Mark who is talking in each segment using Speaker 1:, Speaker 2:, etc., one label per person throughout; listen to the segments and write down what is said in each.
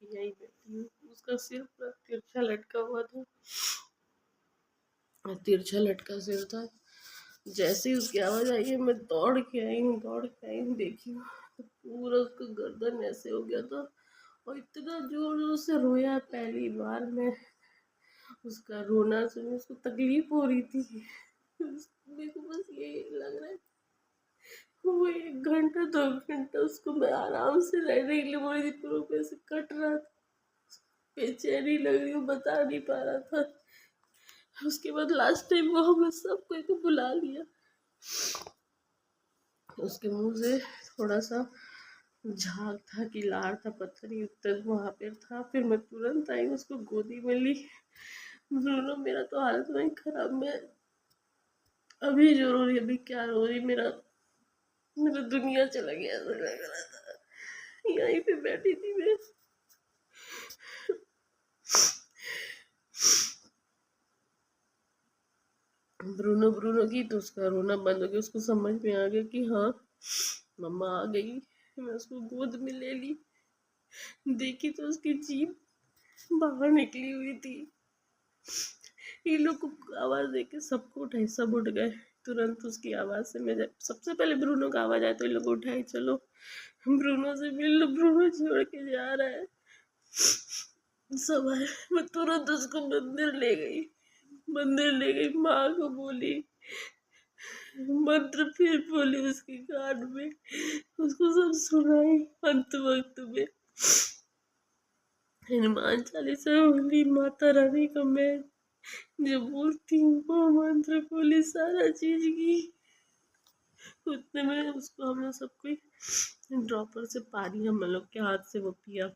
Speaker 1: यही बैठी हूँ। उसका सिर पूरा तिरछा लटका हुआ था, तिरछा लटका सिर था। जैसे ही उसकी आवाज़ आई है मैं दौड़ के आई हूँ, देखी हूँ तो पूरा उसका गर्दन ऐसे हो गया था और इतना जोर जोर से रोया। पहली बार मैं उसका रोना सुनी, उसको तकलीफ हो रही थी। मेरे को बस ये लग रहा है वो 1 घंटा 2 घंटा उसको मैं आराम से रहने के लिए बोली थी, पर वो कैसे कट रहा था, बेचैनी लग रही, वो बता नहीं पा रहा था। उसके बाद लास्ट टाइम वो हमने सब कोई को बुला लिया। उसके मुंह से थोड़ा सा झाग था कि लार था, पता नहीं उत्तर वहां पे था। फिर मैं तुरंत आई, उसको गोदी में ली। ब्रूनो मेरा तो हालत नहीं खराब, मैं अभी जो रो रही, अभी क्या रो रही, मेरा मेरा दुनिया चला गया ऐसा लग रहा था। यहीं पे बैठी थी मैं। ब्रूनो ब्रूनो की तो उसका रोना बंद हो गया। उसको समझ में आ गया कि हाँ मम्मा आ गई। मैं उसको गोद में ले ली, देखी तो उसकी जीभ बाहर निकली हुई थी। ये लोग को आवाज देके सबको उठाई, सब उठ गए तुरंत उसकी आवाज से। मैं जब सबसे पहले ब्रूनो का आवाज आया तो ये लोग उठाए, चलो ब्रूनो से मिल लो, ब्रूनो छोड़ के जा रहा है। सब आए, मैं तुरंत उसको मंदिर ले गई, माँ को बोली, मंत्र फिर बोली उसके कान में, उसको सब सुनाई। अंत वक्त में हनुमान चालीसा बोली, माता रानी का मैं जो बोलती हूँ वो मंत्र बोली, सारा चीज की। उतने में उसको हम लोग सब कोई ड्रॉपर से पानी हम लोग के हाथ से वो पिया,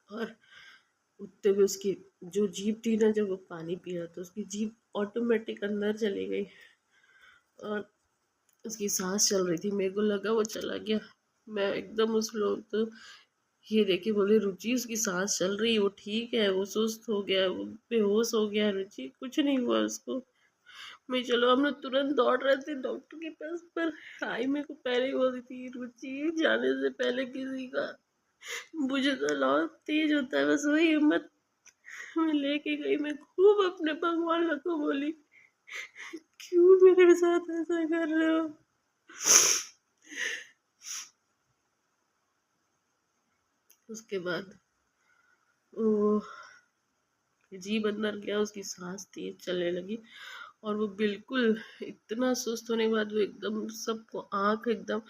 Speaker 1: और उतने में उसकी जो जीभ थी ना, जब वो पानी पिया तो उसकी जीभ ऑटोमेटिक अंदर चली गई और उसकी सांस चल रही थी। मेरे को लगा वो चला गया। मैं एकदम उस लोग तो ये देखे बोले, रुचि उसकी सांस चल रही है, वो ठीक है, वो सुस्त हो गया, वो बेहोश हो गया, रुचि कुछ नहीं हुआ उसको। मैं चलो हम लोग तुरंत दौड़ रहे थे डॉक्टर के पास, पर आई मेरे को पहले ही बोल रही थी, रुचि जाने से पहले किसी का मुझे तो लॉ तेज होता है, बस वही हिम्मत मैं लेके गई। मैं खूब अपने भगवान को बोली, क्यों मेरे साथ ऐसा कर रहे हो। उसके बाद वो जीभ अंदर गया, उसकी सांस तेज चलने लगी और वो बिल्कुल इतना सुस्त होने के बाद वो एकदम सबको आंख एकदम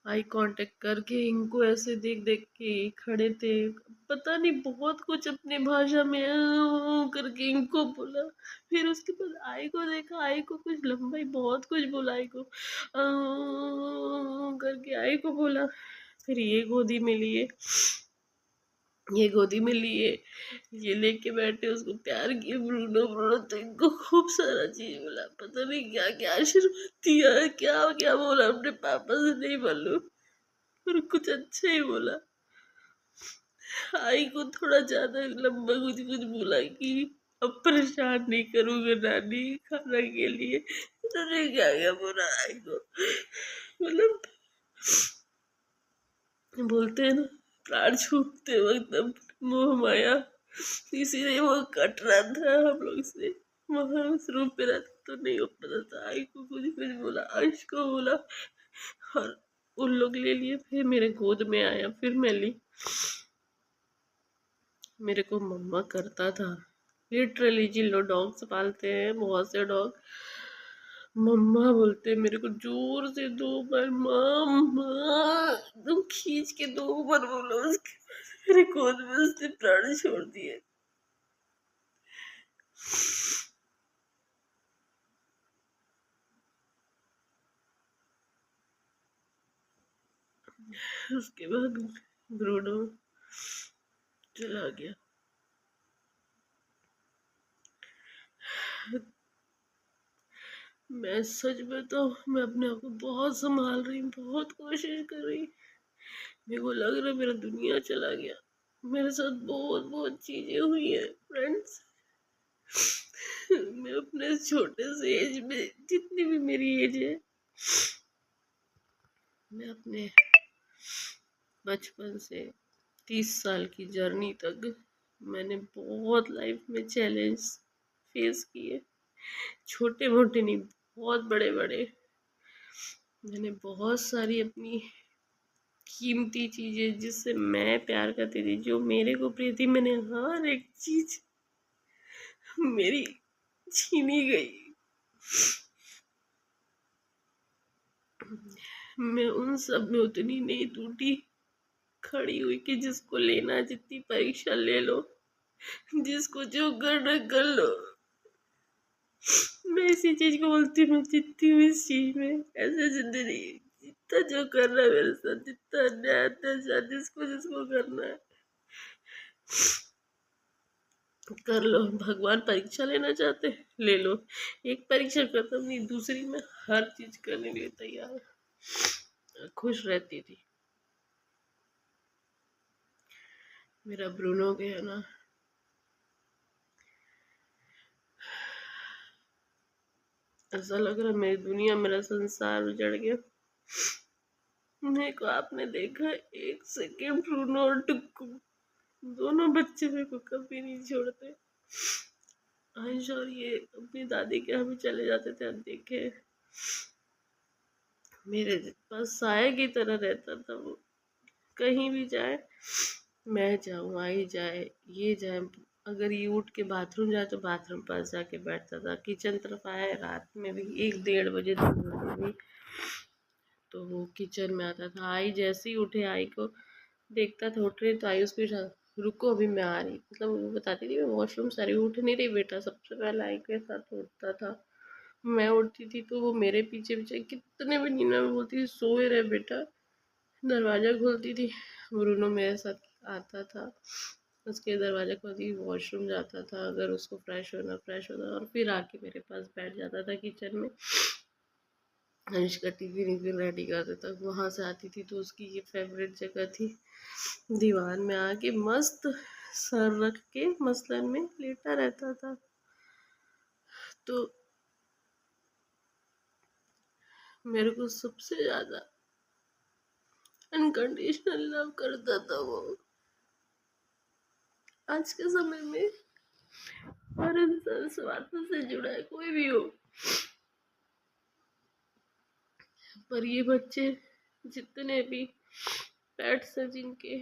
Speaker 1: आई कांटेक्ट करके, इनको ऐसे देख देख के खड़े थे। पता नहीं बहुत कुछ अपने भाषा में करके इनको बोला। फिर उसके बाद आई को देखा, आई को कुछ लंबा ही बहुत कुछ बोला, आई को करके आई को बोला। फिर ये गोदी में लिए, ये लेके बैठे, उसको प्यार किए, ब्रूनो ब्रूनो, तो इनको खूब सारा चीज बोला, पता नहीं क्या क्या आशीर्वाद दिया, क्या क्या बोला अपने पापा से नहीं मालूम, पर कुछ अच्छा ही बोला। आई को थोड़ा ज्यादा लंबा कुछ कुछ बोला कि अब परेशान नहीं करूंगा नानी खाना के लिए, पता नहीं क्या क्या बोला आई को। मतलब बोलते हैं ना, प्राण छूटते वक्त अब मोह माया, इसीलिए वो कट रहा था हम लोग से। वहां उस रूम पे रहता तो नहीं हो पाता था। आई को कुछ कुछ बोला, अर्श को बोला, और उन लोग ले लिए। फिर मेरे गोद में आया, फिर मैं ली। मेरे को मम्मा करता था लिटरली। जिन लोग डॉग्स पालते हैं, बहुत से डॉग मम्मा बोलते, मेरे को जोर से 2 बार मम्मा एकदम खींच के 2 बार बोला, उसके बाद मेरे गोद में उसने प्राण छोड़ दिए। उसके बाद ब्रूनो चला गया। मैं सच में तो मैं अपने आप को बहुत संभाल रही हूँ, बहुत कोशिश कर रही। मेरे को लग रहा है मेरा दुनिया चला गया। मेरे साथ बहुत बहुत चीजें हुई है फ्रेंड्स। मैं अपने छोटे से एज में, जितनी भी मेरी एज है, मैं अपने बचपन से 30 साल की जर्नी तक मैंने बहुत लाइफ में चैलेंज फेस किए, छोटे मोटे नहीं, बहुत बड़े बड़े। मैंने बहुत सारी अपनी कीमती चीजें जिससे मैं प्यार करती थी, जो मेरे को प्रिय थी, मैंने हर एक चीज मेरी छीनी गई। मैं उन सब में उतनी नहीं टूटी, खड़ी हुई कि जिसको लेना जितनी परीक्षा ले लो, जिसको जो करना कर लो। मैं इसी चीज को बोलती हूँ, जीतती हूँ इस चीज में, ऐसे जिंदगी जितना जो करना है मेरे साथ, जितना अन्याय अत्याचार जिसको जिसको करना है कर लो। भगवान परीक्षा लेना चाहते ले लो, एक परीक्षा खत्म नहीं, दूसरी में हर चीज करने के लिए तैयार, खुश रहती थी। मेरा ब्रूनो गया ना, ऐसा लग रहा मेरी दुनिया, मेरा संसार उजड़ गया। मेरे को आपने देखा, एक सेकेंड ब्रूनो और टुक्कू दोनों बच्चे मेरे को कभी नहीं छोड़ते। अंश और ये अपनी दादी के यहाँ भी चले जाते थे, अब देखे मेरे पास साये की तरह रहता था वो। कहीं भी जाए, मैं जाऊँ, आई जाए, ये जाए, अगर ये उठ के बाथरूम जाए तो बाथरूम पास जाके बैठता था। किचन तरफ आए रात में भी 1 डेढ़ बजे 2 बजे भी, तो वो किचन में आता था। आई जैसे ही उठे, आई को देखता था उठ रही तो आई उसके साथ, रुको अभी मैं आ रही, मतलब वो बताती थी मैं वॉशरूम से आ रही, उठ नहीं रही बेटा, सबसे पहले आई के साथ उठता था। मैं उठती थी तो वो मेरे पीछे पीछे, कितने भी नींद में बोलती थी सोए रहे बेटा, दरवाज़ा खोलती थी। ब्रूनो मेरे साथ आता था, उसके दरवाज़ा खोलती, वॉशरूम जाता था, अगर उसको फ्रेश होना और फिर आके मेरे पास बैठ जाता था किचन में। अनुष्का टिफिन विफिन रेडी कर देता, वहाँ से आती थी तो उसकी ये फेवरेट जगह थी, दीवार में आके मस्त सर रख के मसलन में लेटा रहता था। तो मेरे को सबसे ज़्यादा अनकंडीशनल लव करता था वो। आज के समय में हर इंसान स्वार्थ से जुड़ा है, कोई भी हो, पर ये बच्चे जितने भी पेट्स हैं जिनके,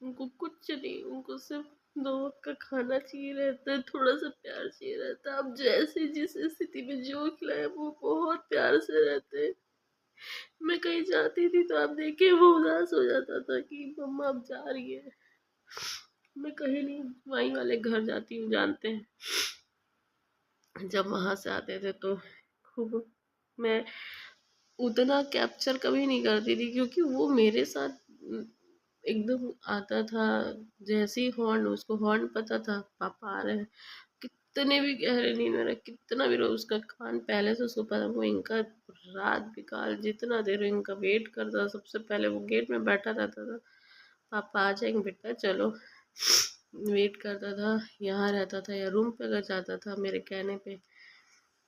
Speaker 1: उनको कुछ नहीं, उनको सिर्फ 2 वक्त का खाना चाहिए रहता है, थोड़ा सा प्यार चाहिए रहता है। अब जैसे जिस स्थिति में जो खिलाए वो बहुत प्यार से रहते हैं। मैं कहीं जाती थी तो आप देखिए वो उदास हो जाता था कि मम्मा अब जा रही है। मैं कहीं नहीं, वहीं वाले घर जाती हूँ, जानते हैं, जब वहां से आते थे तो खूब, मैं उतना कैप्चर कभी नहीं करती थी क्योंकि वो मेरे साथ एकदम आता था। जैसे ही हॉर्न, उसको हॉर्न पता था पापा आ रहे हैं, कितने भी गहरे नींद में रहे, कितना भी रहो, उसका कान पहले से उसको पता, वो इनका रात बिकाल जितना देर इनका वेट करता, सबसे पहले वो गेट में बैठा रहता था, पापा आ जाएंगे बेटा चलो, वेट करता था। यहाँ रहता था या रूम पे अगर जाता था मेरे कहने पे,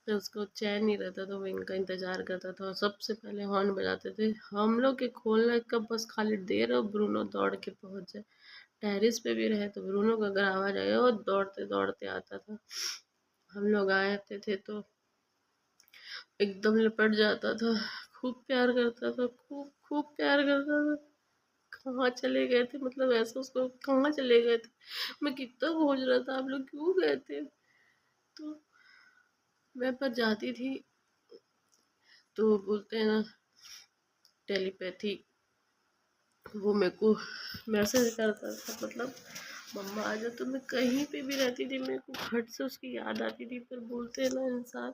Speaker 1: तो उसको चैन नहीं रहता था, वो इनका इंतजार करता था और सबसे पहले हॉर्न बजाते थे। हम लोग के खोलने का बस खाली देर और ब्रूनो दौड़ के पहुंच जाए। टेरिस पे भी रहे तो ब्रूनो का अगर आवाज आया वो दौड़ते दौड़ते आता था। हम लोग आते थे तो एकदम लिपट जाता था, खूब प्यार करता था, खूब खूब प्यार करता था। कहाँ चले गए थे, मतलब ऐसा उसको, कहाँ चले गए थे, मैं कितना खोज रहा था, आप लोग क्यों गए थे। तो मैं पर जाती थी तो बोलते हैं ना टेलीपैथी, वो मेरे को मैसेज करता था, मतलब मम्मा आ जाओ। तो मैं कहीं पे भी रहती थी मेरे को फट से उसकी याद आती थी। पर बोलते हैं ना इंसान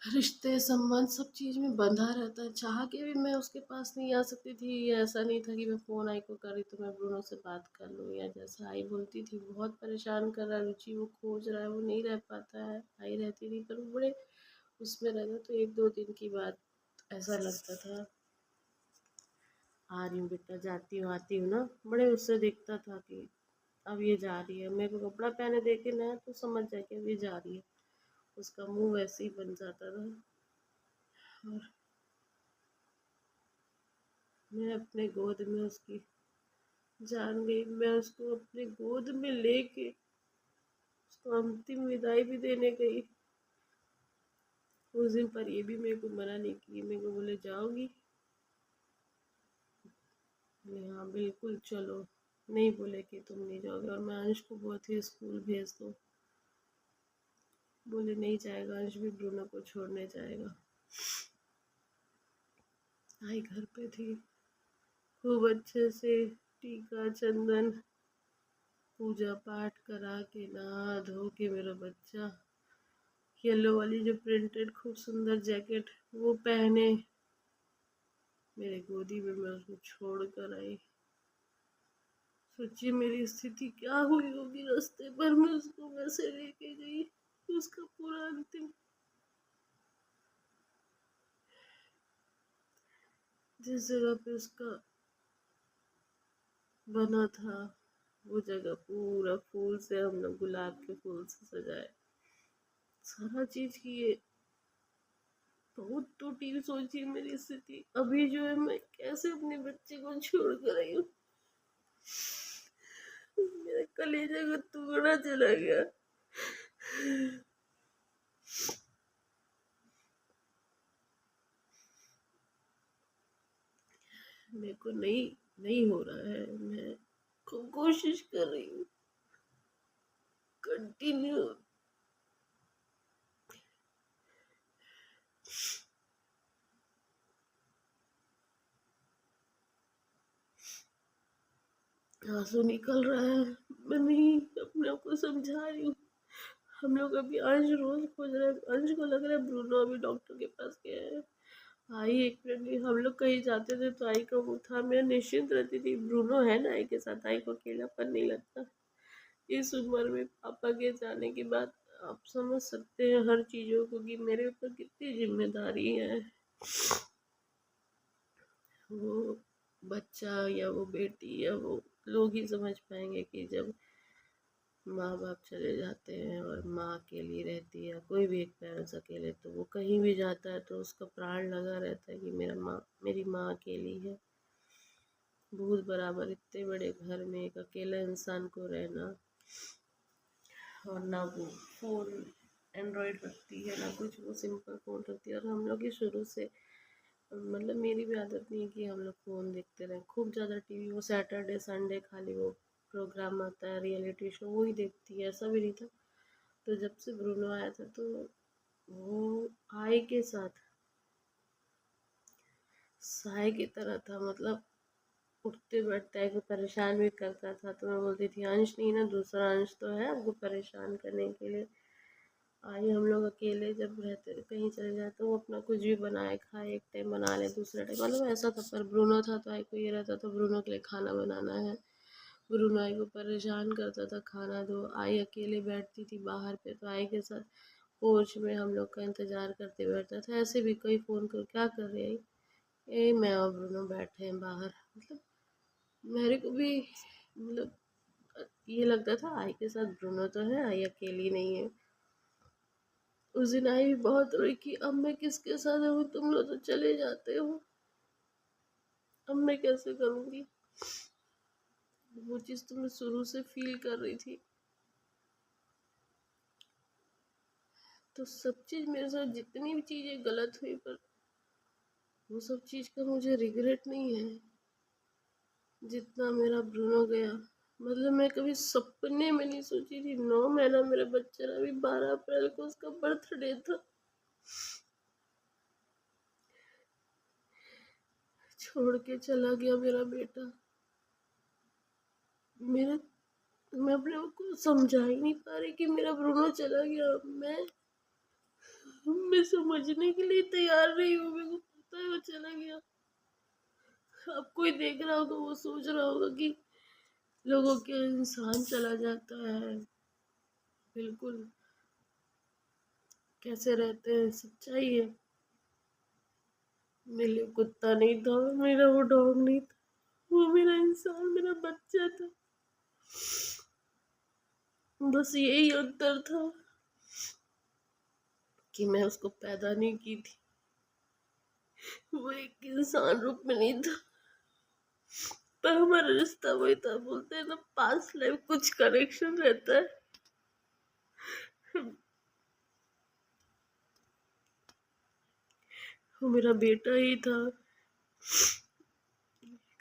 Speaker 1: रिश्ते संबंध सब चीज़ में बंधा रहता है, चाह के भी मैं उसके पास नहीं आ सकती थी। ऐसा नहीं था कि मैं फ़ोन आई को करी तो मैं ब्रूनो से बात कर लूँ, या जैसा आई बोलती थी बहुत परेशान कर रहा है रुचि, वो खोज रहा है, वो नहीं रह पाता है, आई रहती थी पर वो बड़े उसमें रहता। तो 1 2 दिन की बात ऐसा लगता था, आ रही हूँ बेटा, जाती हूँ आती हूँ ना, बड़े उससे दिखता था कि अब ये जा रही है। मेरे को कपड़ा पहने देखे ना तो समझ जाए कि अब ये जा रही है, उसका मुंह वैसे ही बन जाता था। और मैं अपने गोद में उसकी जान गई। मैं उसको अपने गोद में लेके उसको अंतिम विदाई भी देने गई। उस दिन पर ये भी मेरे को मना नहीं की, मेरे को बोले जाओगी? बोले हाँ बिल्कुल चलो। नहीं बोले कि तुम नहीं जाओगे। और मैं अंश को बहुत ही स्कूल भेज दो, बोले नहीं जाएगा, अंश भी ब्रूनो को छोड़ने जाएगा। आई घर पे थी, खूब अच्छे से टीका चंदन पूजा पाठ करा के नहा धो के मेरा बच्चा येलो वाली जो प्रिंटेड खूब सुंदर जैकेट वो पहने मेरे गोदी में मैं उसको छोड़ कर आई। सोचिए मेरी स्थिति क्या हुई होगी। रास्ते पर मैं उसको वैसे लेके गई, उसका पूरा अंतिम जिस जगह पे उसका बना था वो जगह पूरा फूल से, हम लोग गुलाब के फूल से सजाए, सारा चीज किए। बहुत टूटी। सोचिए मेरी स्थिति अभी जो है, मैं कैसे अपने बच्चे को छोड़ कर आई हूँ। मेरा कलेजा का टुकड़ा चला गया। मेरे को नहीं नहीं हो रहा है। मैं खूब कोशिश कर रही हूँ कंटिन्यू। आंसू निकल रहा है। मैं नहीं अपने आप को समझा रही हूँ। हम लोग अभी अंश रोज खोज रहे हैं। अंश को लग रहा है ब्रूनो अभी डॉक्टर के पास गया है। आई एक मिनट नहीं, हम लोग कहीं जाते थे तो आई का वो था, मैं निश्चिंत रहती थी ब्रूनो है ना आई के साथ, आई को अकेलापन नहीं लगता। इस उम्र में पापा के जाने के बाद आप समझ सकते हैं हर चीज़ों को कि मेरे ऊपर कितनी जिम्मेदारी है। वो बच्चा या वो बेटी या वो लोग ही समझ पाएंगे कि जब माँ बाप चले जाते हैं और माँ अकेली रहती है, कोई भी एक पेरेंट्स अकेले, तो वो कहीं भी जाता है तो उसका प्राण लगा रहता है कि मेरी माँ अकेली है। भूत बराबर इतने बड़े घर में एक अकेला इंसान को रहना, और ना वो फ़ोन एंड्रॉयड रखती है ना कुछ, वो सिंपल फ़ोन रखती है। और हम लोग की शुरू से मतलब मेरी भी आदत नहीं है कि हम लोग फ़ोन देखते रहें खूब ज़्यादा। टीवी वो सैटरडे संडे खाली वो प्रोग्राम आता है रियलिटी शो, वो ही देखती है, ऐसा भी नहीं था। तो जब से ब्रूनो आया था तो वो आय के साथ साय की तरह था। मतलब उठते बैठते को परेशान भी करता था तो मैं बोलती थी अंश नहीं ना, दूसरा अंश तो है आपको परेशान करने के लिए। आई हम लोग अकेले जब रहते कहीं चले जाए तो वो अपना कुछ भी बनाए खाए, एक टाइम बना ले दूसरा टाइम, मतलब ऐसा था। पर ब्रूनो था तो आई को ये रहता था ब्रूनो के लिए खाना बनाना है। ब्रूनो आई को परेशान करता था खाना दो। आई अकेले बैठती थी बाहर पे तो आई के साथ पोर्च में हम लोग का इंतजार करते बैठता था। ऐसे भी कोई फ़ोन कर क्या कर रही है, ए मैं और ब्रूनो बैठे हैं बाहर। मतलब मेरे को भी मतलब ये लगता था आई के साथ ब्रूनो तो है, आई अकेली नहीं है। उस दिन आई भी बहुत रोई कि अब मैं किसके साथ रहूँ, तुम लोग तो चले जाते हो, अब मैं कैसे करूँगी। वो चीज़ तो मैं शुरू से फील कर रही थी। तो सब चीज़ मेरे साथ जितनी भी चीज़ें गलत हुई, पर वो सब चीज़ का मुझे रिग्रेट नहीं है जितना मेरा ब्रूनो गया। मतलब मैं कभी सपने में नहीं सोची थी। 9 महीना मेरा बच्चा रहा, अभी 12 अप्रैल को उसका बर्थडे था। छोड़ के चला गया मेरा बेटा। मेरा मैं अपने आप को समझा ही नहीं पा रही कि मेरा ब्रूनो चला गया। मैं समझने के लिए तैयार नहीं हूँ। मेरे को पता है वो चला गया। अब कोई देख रहा होगा वो सोच रहा होगा कि लोगों के इंसान चला जाता है बिल्कुल कैसे रहते हैं, सच्चाई है। मेरे लिए कुत्ता नहीं था, मेरा वो डॉग नहीं था, वो मेरा इंसान मेरा बच्चा था। बस यही अंतर था कि मैं उसको पैदा नहीं की थी, वो एक इंसान रूप में नहीं था। पर हमारा रिश्ता वही था, बोलते हैं ना पास्ट लाइफ कुछ कनेक्शन रहता है। वो मेरा बेटा ही था।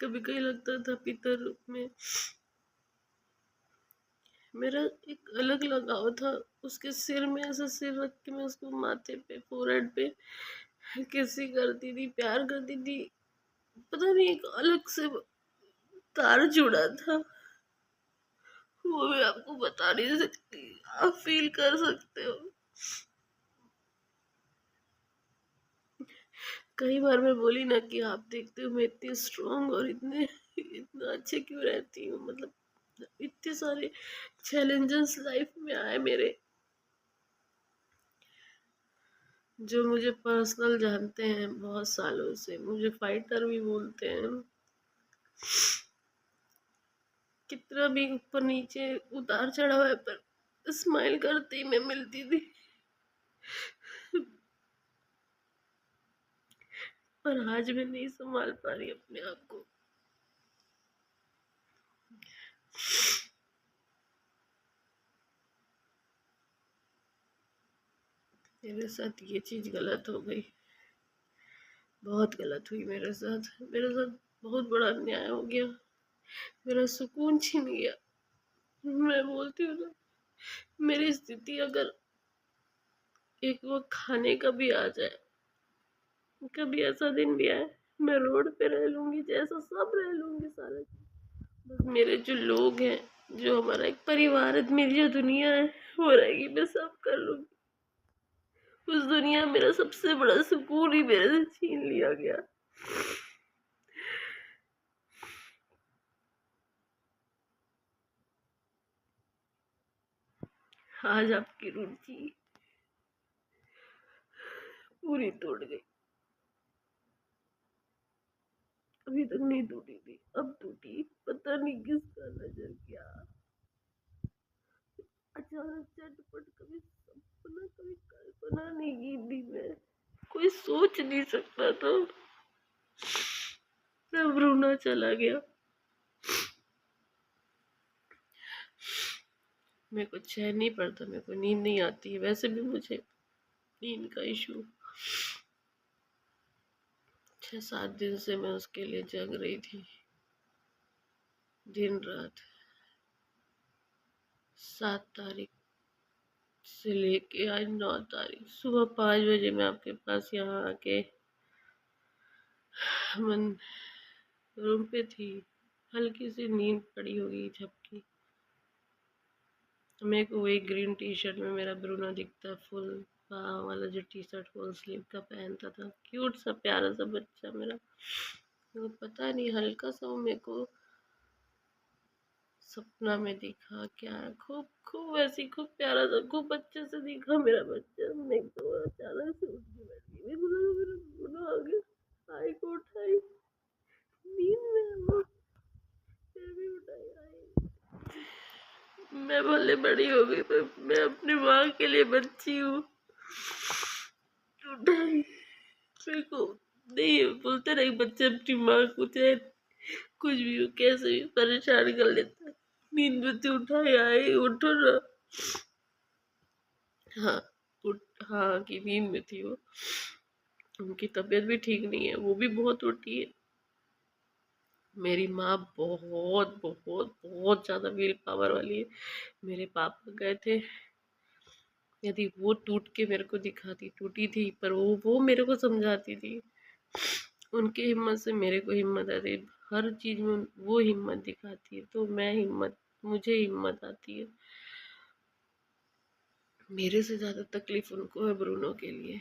Speaker 1: कभी कभी लगता था पितर रूप में। मेरा एक अलग लगाव था उसके सिर में, ऐसा सिर रख के मैं उसको माथे पे फोrehead पे किसी करती थी, प्यार करती थी। पता नहीं एक अलग से तार जुड़ा था, वो मैं आपको बता नहीं सकती, आप फील कर सकते हो। कई बार मैं बोली ना कि आप देखते हो मैं इतनी स्ट्रांग और इतना अच्छे क्यों रहती हूँ, मतलब इतने सारे चैलेंजेस लाइफ में आए मेरे। जो मुझे पर्सनल जानते हैं बहुत सालों से, मुझे फाइटर भी बोलते हैं। कितना भी ऊपर नीचे उतार चढ़ाव है, पर स्माइल करते ही मैं मिलती थी। पर आज मैं नहीं संभाल पा रही अपने आप को। मेरे साथ ये चीज गलत हो गई, बहुत गलत हुई मेरे साथ। मेरे साथ बहुत बड़ा अन्याय हो गया, मेरा सुकून छीन गया। मैं बोलती हूँ ना, मेरी स्थिति अगर एक वक्त खाने का भी आ जाए, कभी ऐसा दिन भी आए, मैं रोड पे रह लूंगी, जैसा सब रह लूंगी सारा। बस मेरे जो लोग हैं, जो हमारा एक परिवार है, मेरी जो दुनिया है वो रहेगी, मैं सब कर लूंगी। उस दुनिया में मेरा सबसे बड़ा सुकून ही मेरे से छीन लिया गया। आज आपकी रुचि पूरी टूट गई। अभी तक नहीं टूटी थी, अब टूटी। पता नहीं किसका नजर क्या, अचानक झटपट, कभी सपना कभी कल्पना नहीं की थी मैं, कोई सोच नहीं सकता था। तब रोना चला गया। मेरे को चैन नहीं पड़ता, मेरे को नींद नहीं आती है, वैसे भी मुझे नींद का इशू। 6-7 दिन से मैं उसके लिए जग रही थी, दिन रात। 7 तारीख से लेके आज 9 तारीख सुबह 5 बजे मैं आपके पास यहाँ आके मन रूम पे थी। हल्की सी नींद पड़ी होगी, झपकी। मेरे को वही ग्रीन टी शर्ट में मेरा ब्रूनो दिखता, फुल बाह वाला जो टी शर्ट फुल स्लीव का पहनता था, क्यूट सा प्यारा सा बच्चा मेरा। वो पता नहीं हल्का सा वो मेरे को सपना में दिखा क्या, खूब खूब ऐसी खूब प्यारा सा खूब बच्चे से दिखा मेरा बच्चा। मैं तो अचानक से उठ के बैठ गई, मेरे को लगा मेरा ब्रूनो आ गया। आई को उठाई नींद में, वो फिर भी उठाई आई। मैं भले बड़ी हो गई, पर मैं अपनी माँ के लिए बच्ची हूँ। उठाई मेरे को, नहीं बोलते रहे बच्चे अपनी माँ को चाहे कुछ भी हो कैसे भी परेशान कर लेता है। नींद में से उठाई, आई उठो ना। हाँ, उठ, हाँ की नींद में थी वो। उनकी तबीयत भी ठीक नहीं है, वो भी बहुत उठी है। मेरी माँ बहुत बहुत बहुत ज्यादा विल पावर वाली है। मेरे पापा गए थे, यदि वो टूट के मेरे को दिखाती, टूटी थी पर वो मेरे को समझाती थी। उनकी हिम्मत से मेरे को हिम्मत आती है, हर चीज में वो हिम्मत दिखाती है तो मुझे हिम्मत आती है। मेरे से ज्यादा तकलीफ उनको है ब्रूनो के लिए,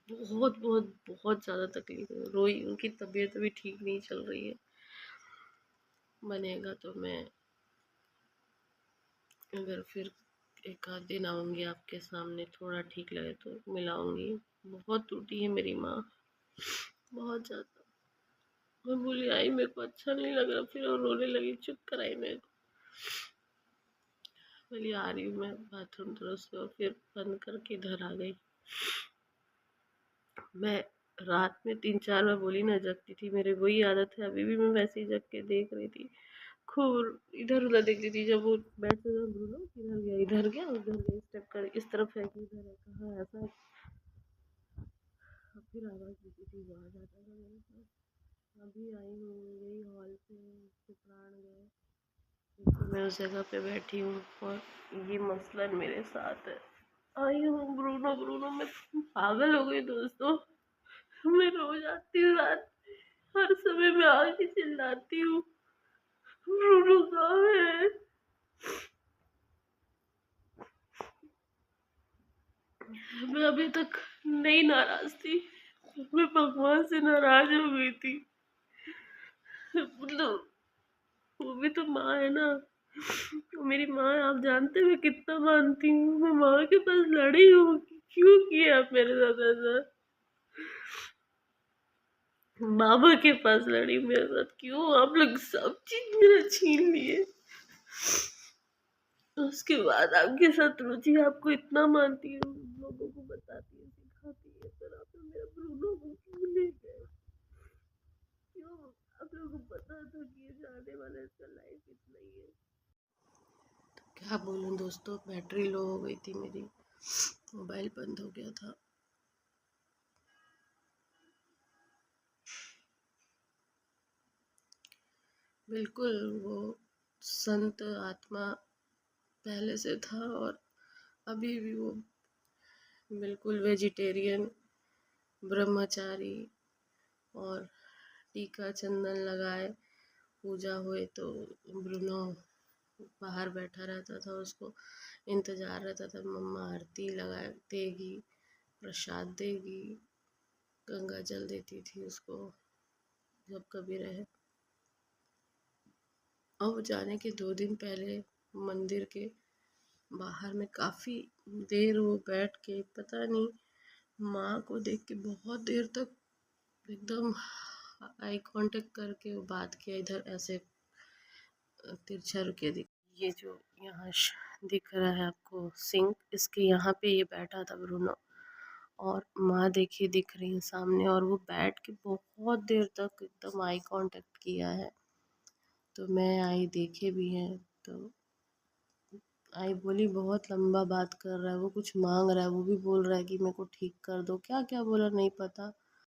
Speaker 1: बहुत बहुत बहुत ज्यादा तकलीफ है। रोई, उनकी तबीयत अभी ठीक नहीं चल रही है। बनेगा तो मैं अगर फिर एक आध दिन आऊंगी आपके सामने, थोड़ा ठीक लगे तो मिलाऊंगी। बहुत टूटी है मेरी माँ, बहुत ज्यादा। मैं बोली आई, मेरे को अच्छा नहीं लग रहा, फिर वो रोने लगी, चुप कराई मेरे को। बोली आ रही हूँ मैं बाथरूम तरफ से, और फिर बंद करके इधर आ गई। मैं रात में 3-4 बार बोली ना जगती थी, मेरे वही आदत है, अभी भी मैं वैसे ही जग के देख रही थी, खूब इधर उधर देखती थी। जब वो बैठ से ब्रूनो इधर गया उधर गया, स्टेप कर इस तरफ है कि उधर है, कहाँ ऐसा। और फिर आवाज़ देती थी, वहाँ जाता था मेरे साथ। अभी आई हूँ यही हॉल पे प्राण गए, तो मैं उस जगह पे बैठी हूँ और ये मसलन मेरे साथ है। आई हूँ ब्रूनो ब्रूनो, मैं पागल हो गई दोस्तों। मैं रो जाती हूँ रात, हर समय मैं आके चिल्लाती हूँ, ब्रूनो कहाँ है। मैं अभी तक नहीं नाराज थी, मैं भगवान से नाराज हो गई थी। मतलब वो भी तो माँ है ना, वो मेरी माँ है, आप जानते हैं मैं कितना मानती हूँ। मैं माँ के पास लड़ी हूँ कि क्यों किया आप मेरे साथ ऐसा। बाबा के पास लड़ी मेरे साथ, क्यों आप लोग सब चीज मेरा छीन लिए। उसके बाद आपके साथ रुचि, आपको इतना मानती हूँ, लोगों को बताती है सिखाती है, पर आप लोग मेरा ब्रूनो को क्यों ले गए। क्यों, आप लोगों को पता था कि ये जाने वाला है, इसका लाइफ इतना ही है। तो क्या बोलूं दोस्तों, बैटरी लो हो गई थी मेरी, मोबाइल बंद हो गया था। बिल्कुल वो संत आत्मा पहले से था और अभी भी वो बिल्कुल वेजिटेरियन, ब्रह्मचारी, और टीका चंदन लगाए, पूजा हुए तो ब्रूनो बाहर बैठा रहता था, उसको इंतज़ार रहता था मम्मा आरती लगा देगी, प्रसाद देगी, गंगा जल देती थी उसको जब कभी रहे। और वो जाने के 2 दिन पहले मंदिर के बाहर में काफ़ी देर वो बैठ के, पता नहीं, माँ को देख के बहुत देर तक एकदम आई कांटेक्ट करके वो बात किया, इधर ऐसे तिरछा रुके दिख। ये जो यहाँ दिख रहा है आपको सिंक, इसके यहाँ पे ये बैठा था ब्रूनो, और माँ देखिए दिख रही है सामने, और वो बैठ के बहुत देर तक एकदम आई कांटेक्ट किया है। तो मैं आई, देखे भी हैं, तो आई बोली बहुत लंबा बात कर रहा है, वो कुछ मांग रहा है, वो भी बोल रहा है कि मेरे को ठीक कर दो, क्या क्या बोला नहीं पता।